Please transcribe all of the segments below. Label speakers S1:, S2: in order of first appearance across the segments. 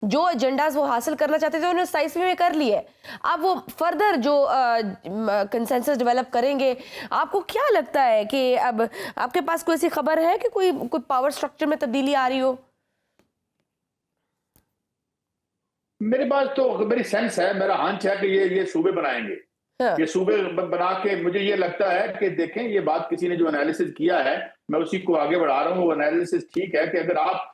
S1: جو ایجنڈاز وہ حاصل کرنا چاہتے تھے انہوں نے 27ویں میں کر لی ہے. اب وہ فردر جو کنسنسس ڈیولپ کریں گے, آپ کو کیا لگتا ہے کہ اب آپ کے پاس کوئی ایسی خبر ہے کہ کوئی پاور سٹرکچر میں تبدیلی آ رہی ہو؟
S2: میرے پاس تو میری سینس ہے, میرا ہنچ ہے کہ یہ صوبے بنائیں گے. یہ صوبے بنا کے مجھے یہ لگتا ہے کہ دیکھیں یہ بات کسی نے جو انالیسس کیا ہے میں اسی کو آگے بڑھا رہا ہوں. وہ انالیسس ٹھیک ہے کہ اگر آپ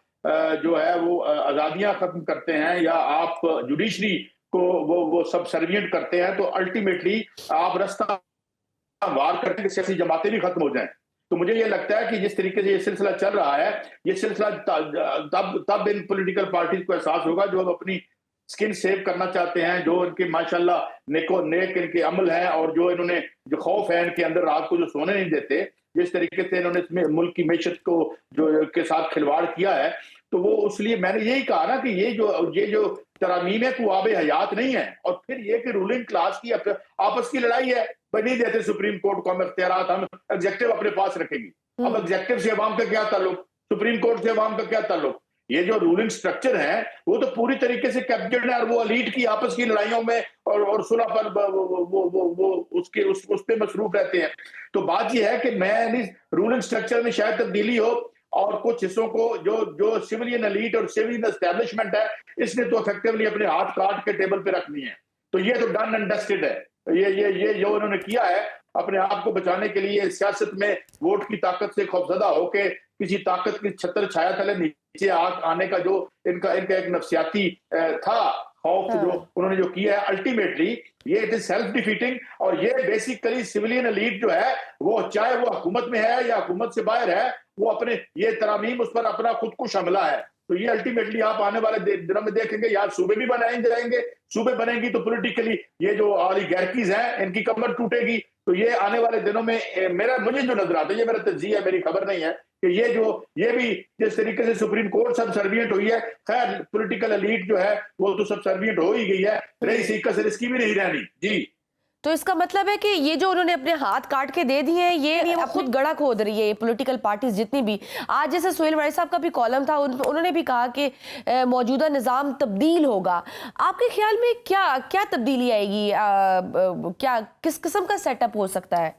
S2: جو ہے وہ آزادیاں ختم کرتے ہیں یا آپ جوڈیشری کو وہ سب سروینٹ کرتے ہیں تو الٹیمیٹلی آپ رستہ وار کرتے ہیں کہ سیاسی جماعتیں بھی ختم ہو جائیں. تو مجھے یہ لگتا ہے کہ جس طریقے سے یہ سلسلہ چل رہا ہے یہ سلسلہ تب ان پولیٹیکل پارٹیز کو احساس ہوگا جو اپنی سکن سیو کرنا چاہتے ہیں, جو ان کے ماشاءاللہ نیک ان کے عمل ہیں اور جو انہوں نے جو خوف ہے ان کے اندر رات کو جو سونے نہیں دیتے, جس طریقے سے انہوں نے ملک کی معیشت کو جو کے ساتھ کھلواڑ کیا ہے. تو وہ اس لیے میں نے یہی کہا نا کہ یہ جو ترامیم ہے کو آب حیات نہیں ہے. اور پھر یہ کہ رولنگ کلاس کی آپس کی لڑائی ہے, نہیں دیتے سپریم کورٹ کو ہم اختیارات, ہم ایگزیکٹو اپنے پاس رکھیں گی. اب ایگزیکٹو سے عوام کا کیا تعلق, سپریم کورٹ سے عوام کا کیا تعلق؟ یہ جو رولنگ سٹرکچر ہے وہ تو پوری طریقے سے کیپچرڈ ہے اور وہ الیٹ کی آپس کی لڑائیوں میں اور صلح پر وہ اس پہ مصروف رہتے ہیں. تو بات یہ ہے کہ میں رولنگ سٹرکچر میں شاید تبدیلی ہو اور کچھ حصوں کو جو سیولین الیٹ اور سیولین اسٹیبلشمنٹ ہے اس نے تو افیکٹولی اپنے ہاتھ کاٹ کے ٹیبل پہ رکھنی ہے. تو یہ تو ڈن اینڈ ڈسٹڈ ہے. یہ جو انہوں نے کیا ہے اپنے آپ کو بچانے کے لیے سیاست میں ووٹ کی طاقت سے خوفزدہ ہو کے کسی طاقت کی چھتر چھایا تلے نیچے آنے کا جو ان کا ایک نفسیاتی تھا خوف, جو انہوں نے جو کیا ہے الٹیمیٹلی یہ اٹ از سیلف ڈیفیٹنگ. اور یہ بیسیکلی سیولین ایلیٹ جو ہے وہ چاہے وہ حکومت میں ہے یا حکومت سے باہر ہے وہ اپنے یہ ترامیم اس پر اپنا خودکش حملہ ہے. تو یہ الٹیمیٹلی آپ آنے والے دنوں میں دیکھیں گے یار صوبے بھی بنائیں جائیں گے, صوبے بنیں گی تو پولیٹیکلی یہ جو اولیگارکیز ہیں ان کی کمر ٹوٹے گی. تو یہ آنے والے دنوں میں مجھے جو نظر آتا ہے, یہ میرا تجزیہ ہے, میری خبر نہیں ہے, کہ یہ بھی جس طریقے سے سپریم کورٹ سب سروینٹ ہوئی ہے, خیر پولیٹیکل ایلیٹ جو ہے وہ تو سب سروینٹ ہو ہی گئی ہے, رہی سی کسر اس کی بھی نہیں رہنی. جی
S1: تو اس کا مطلب ہے کہ یہ جو انہوں نے اپنے ہاتھ کاٹ کے دے دیے ہیں یہ خود گڑا کھود رہی ہے یہ پولیٹیکل پارٹیز جتنی بھی. آج جیسے سہیل وڑائی صاحب کا بھی کالم تھا, انہوں نے بھی کہا کہ موجودہ نظام تبدیل ہوگا. آپ کے خیال میں کیا تبدیلی آئے گی, کس قسم کا سیٹ اپ ہو سکتا ہے؟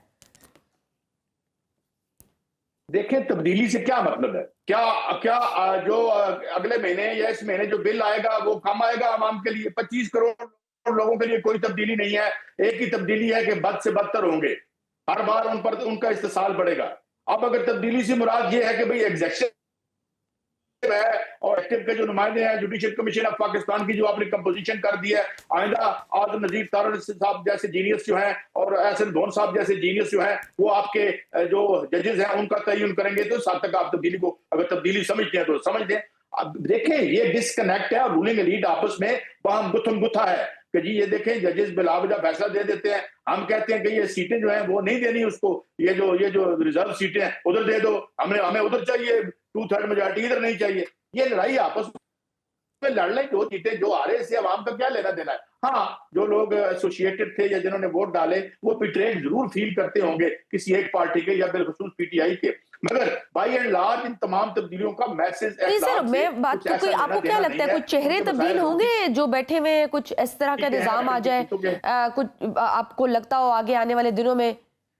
S2: دیکھیں تبدیلی سے کیا مطلب ہے, کیا جو اگلے مہینے یا اس مہینے جو بل آئے گا وہ کم آئے گا عوام کے لیے؟ 25 کروڑ لوگوں کے لیے کوئی تبدیلی نہیں ہے. ایک ہی تبدیلی ہے کہ بد سے بدتر ہوں گے, ہر بار ان کا استحصال بڑھے گا. اب اگر تبدیلی سے مراد یہ ہے کہ بھئی ایگزیکٹو ہے اور ایکٹیو کے جو نمائندے ہیں جوڈیشل کمیشن آف پاکستان کی جو آپ نے کمپوزیشن کر دی ہے, آئندہ آدم نذیر تارڑ صاحب جیسے جینیس جو ہیں اور احسن دھون صاحب جیسے جینیس جو ہیں وہ آپ کے جو ججز ہیں ان کا تعین کریں گے. تو اس حد تک آپ تبدیلی کو اگر تبدیلی سمجھتے ہیں تو سمجھ دیں. اب دیکھیں یہ ڈسکنیکٹ ہے اور رولنگ ایلیٹ آپس میں وہاں گتھم گتھا ہے کہ جی یہ دیکھیں ججز بلا وجہ فیصلہ دے دیتے ہیں, ہم کہتے ہیں کہ یہ سیٹیں جو ہیں وہ نہیں دینی اس کو, یہ جو ریزرو سیٹیں ہیں ادھر دے دو, ہمیں ادھر چاہیے 2/3 میجارٹی, ادھر نہیں چاہیے. یہ لڑائی آپس میں لڑ لیں, جو جیتے جو آ رہے, اس سے عوام کا کیا لینا دینا ہے. ہاں جو لوگ ایسوسیٹڈ تھے یا جنہوں نے ووٹ ڈالے وہ بیٹریڈ ضرور فیل کرتے ہوں گے کسی ایک پارٹی کے یا بالخصوص پی ٹی آئی کے, مگر بائی اینڈ لارج ان تمام تبدیلیوں کا میسج
S1: آپ کو کیا لگتا ہے کچھ چہرے تبدیل ہوں گے جو بیٹھے ہوئے کچھ اس طرح کا نظام آ جائے, کچھ آپ کو لگتا ہو آگے آنے والے دنوں میں؟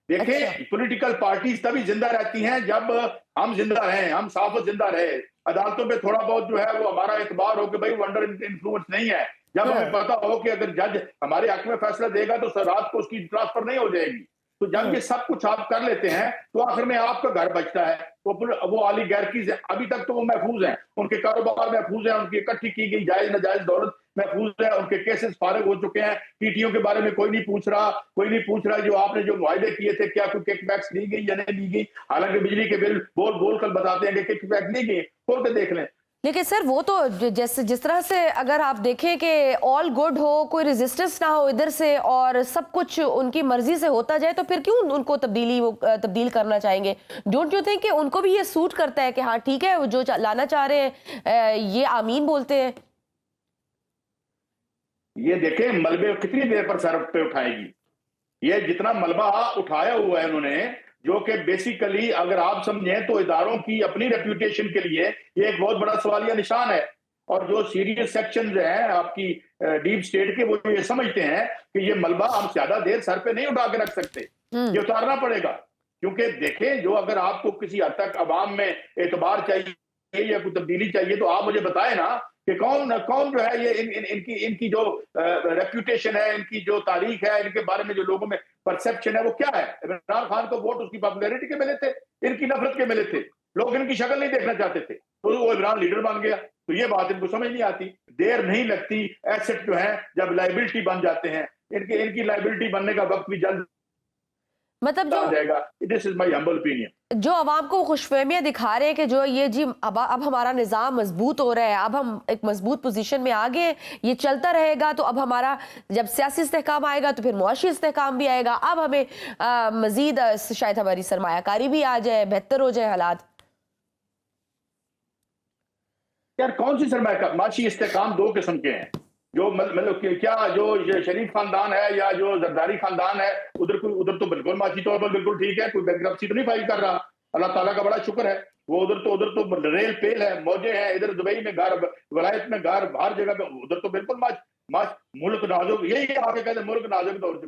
S2: دیکھیں پولیٹیکل پارٹیز تبھی زندہ رہتی ہیں جب ہم زندہ رہیں, ہم صحافت زندہ رہے, عدالتوں پہ تھوڑا بہت جو ہے وہ ہمارا اعتبار ہو کہ بھائی انڈر انفلوئنس نہیں ہے, جب ہمیں پتا ہو کہ اگر جج ہمارے حق میں فیصلہ دے گا تو رات کو اس کی ٹرانسفر نہیں ہو جائے گی. تو جب یہ سب کچھ آپ کر لیتے ہیں تو آخر میں آپ کا گھر بچتا ہے. وہ اولیگارکیز ہیں, ابھی تک تو وہ محفوظ ہیں, ان کے کاروبار محفوظ ہیں, ان کی اکٹھی کی گئی جائز ناجائز دولت محفوظ ہے, ان کے کیسز فارغ ہو چکے ہیں, پی ٹی او کے بارے میں کوئی نہیں پوچھ رہا, جو آپ نے جو معاہدے کیے تھے کیا کوئی کک بیکس لی گئی یا نہیں لی گئی, حالانکہ بجلی کے بل بول کر بتاتے ہیں کہ کک بیک لی گئی, کھول کے دیکھ لیں.
S1: لیکن سر وہ تو جس طرح سے اگر آپ دیکھیں کہ آل گڈ ہو, کوئی ریزسٹنس نہ ہو ادھر سے اور سب کچھ ان کی مرضی سے ہوتا جائے, تو پھر کیوں ان کو تبدیل کرنا چاہیں گے؟ ڈونٹ یو تھنک کہ ان کو بھی یہ سوٹ کرتا ہے کہ ہاں ٹھیک ہے جو لانا چاہ رہے ہیں یہ آمین بولتے ہیں؟
S2: یہ دیکھیں ملبے کتنی دیر پر سر پہ اٹھائے گی, یہ جتنا ملبہ اٹھایا ہوا ہے انہوں نے, جو کہ بیسیکلی اگر آپ سمجھیں تو اداروں کی اپنی ریپیوٹیشن کے لیے یہ ایک بہت بڑا سوالیہ نشان ہے. اور جو سیریس سیکشنز ہیں آپ کی ڈیپ سٹیٹ کے، وہ یہ سمجھتے ہیں کہ یہ ملبہ ہم زیادہ دیر سر پہ نہیں اٹھا کے رکھ سکتے، یہ اتارنا پڑے گا. کیونکہ دیکھیں، جو اگر آپ کو کسی حد تک عوام میں اعتبار چاہیے یا کوئی تبدیلی چاہیے تو آپ مجھے بتائیں نا کہ کون جو ہے یہ ان کی جو ریپوٹیشن ہے، ان کی جو تاریخ ہے، ان کے بارے میں جو لوگوں میں پرسپشن ہے وہ کیا ہے. عمران خان کو ووٹ اس کی پاپولیرٹی کے ملے تھے، ان کی نفرت کے ملے تھے، لوگ ان کی شکل نہیں دیکھنا چاہتے تھے، تو وہ عمران لیڈر بن گیا. تو یہ بات ان کو سمجھ نہیں آتی. دیر نہیں لگتی، ایسٹ جو ہیں جب لائبلٹی بن جاتے ہیں، ان کی لائبلٹی بننے کا وقت بھی جلد
S1: مطلب
S2: آ جائے گا. دس از مائی ہمبل اوپینین.
S1: جو عوام کو خوش فہمیاں دکھا رہے ہیں کہ جو یہ جی اب ہمارا نظام مضبوط ہو رہا ہے، اب ہم ایک مضبوط پوزیشن میں آگے ہیں، یہ چلتا رہے گا تو اب ہمارا جب سیاسی استحکام آئے گا تو پھر معاشی استحکام بھی آئے گا، اب ہمیں مزید شاید ہماری سرمایہ کاری بھی آ جائے، بہتر ہو جائے حالات.
S2: یار کون سی سرمایہ کا معاشی استحکام دو قسم کے ہیں. جو مطلب کیا جو شریف خاندان ہے یا جو زرداری خاندان ہے، ادھر تو بالکل معاشی طور پر بالکل ٹھیک ہے، کوئی بینکرپسی تو نہیں فائل کر رہا. اللہ تعالیٰ کا بڑا شکر ہے. وہ ادھر تو ریل پیل ہے، موجیں ہیں، ادھر دبئی میں گھر، ولایت میں گھر، ہر جگہ پہ ادھر تو بالکل ملک نازک. یہی آپ کہتے ہیں ملک نازک دور سے.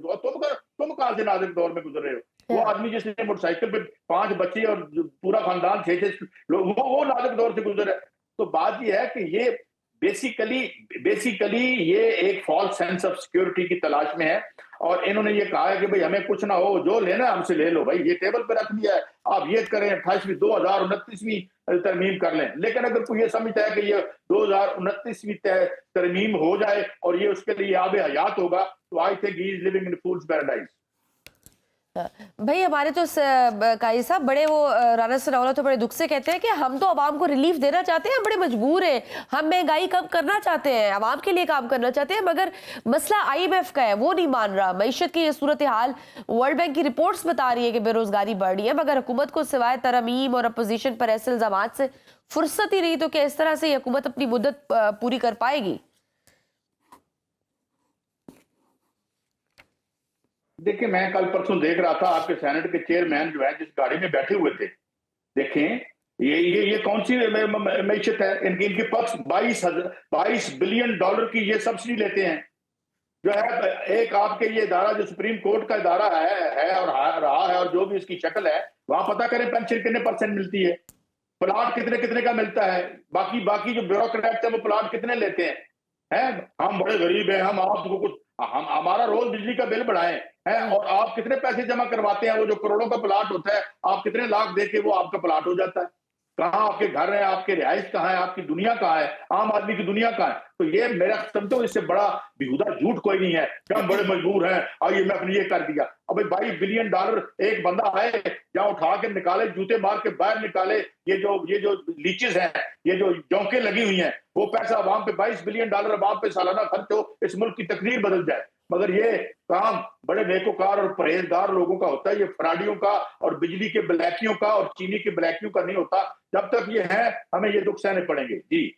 S2: تم کہاں سے نازک دور میں گزر رہے ہو؟ وہ آدمی جس نے موٹر سائیکل پہ 5 بچے اور پورا خاندان 6 لوگ، وہ نازک دور سے گزر ہے. تو بات یہ ہے کہ یہ بیسیکلی یہ ایک فالس سینس آف سیکیورٹی کی تلاش میں ہے. اور انہوں نے یہ کہا ہے کہ بھئی ہمیں کچھ نہ ہو، جو لینا ہم سے لے لو بھائی، یہ ٹیبل پہ رکھ دیا ہے، آپ یہ کریں 2029 ترمیم کر لیں. لیکن اگر کوئی یہ سمجھتا ہے کہ یہ 2029 ترمیم ہو جائے اور یہ اس کے لیے آب حیات ہوگا، تو I think he is living in fool's paradise.
S1: بھائی ہمارے تو قائد صاحب بڑے وہ رانا ثناءاللہ تو بڑے دکھ سے کہتے ہیں کہ ہم تو عوام کو ریلیف دینا چاہتے ہیں، ہم بڑے مجبور ہیں، ہم مہنگائی کم کرنا چاہتے ہیں، عوام کے لیے کام کرنا چاہتے ہیں، مگر مسئلہ IMF کا ہے، وہ نہیں مان رہا. معیشت کی یہ صورتحال ورلڈ بینک کی رپورٹس بتا رہی ہے کہ بے روزگاری بڑھ رہی ہے، مگر حکومت کو سوائے ترمیم اور اپوزیشن پر ایسے الزامات سے فرصت ہی نہیں. تو کہ اس طرح سے یہ حکومت اپنی مدت پوری کر پائے گی؟
S2: دیکھیں، میں کل پرسوں دیکھ رہا تھا آپ کے سینٹ کے چیئرمین جو ہے جس گاڑی میں بیٹھے ہوئے تھے، دیکھیں یہ کون سی معیشت ہے. ان کے پاس $22 بلین کی یہ سبسڈی لیتے ہیں. جو ہے ایک آپ کے یہ ادارہ جو سپریم کورٹ کا ادارہ ہے اور رہا ہے، اور جو بھی اس کی شکل ہے، وہاں پتہ کریں پینشن کتنے % ملتی ہے، پلاٹ کتنے کا ملتا ہے، باقی جو بیوروکریٹس ہیں وہ پلاٹ کتنے لیتے ہیں. ہم بڑے غریب ہیں، ہم آپ کو کچھ، ہمارا روز بجلی کا بل بڑھائیں، اور آپ کتنے پیسے جمع کرواتے ہیں. وہ جو کروڑوں کا پلاٹ ہوتا ہے، آپ کتنے لاکھ دے کے وہ آپ کا پلاٹ ہو جاتا ہے. کہاں آپ کے گھر ہیں، آپ کے رہائش کہاں ہے، آپ کی دنیا کہاں ہے، عام آدمی کی دنیا کہاں ہے. تو یہ میرا سمجھتا ہوں اس سے بڑا بیہودہ جھوٹ کوئی نہیں ہے کہ ہم بڑے مجبور ہیں، IMF نے یہ کر دیا. اب $22 بلین ایک بندہ آئے جہاں اٹھا کے نکالے، جوتے مار کے باہر نکالے، یہ جو لیچز ہیں، یہ جو جونکیں لگی ہوئی ہیں، وہ پیسہ عوام پہ $22 بلین عوام پہ سالانہ خرچ ہو، اس ملک کی تقدیر بدل جائے. مگر یہ کام بڑے نیکوکار اور پرہیزگار لوگوں کا ہوتا ہے، یہ فراڈیوں کا اور بجلی کے بلیکیوں کا اور چینی کے بلیکیوں کا نہیں ہوتا. جب تک یہ ہے ہمیں یہ دکھ سہنے پڑیں گے. جی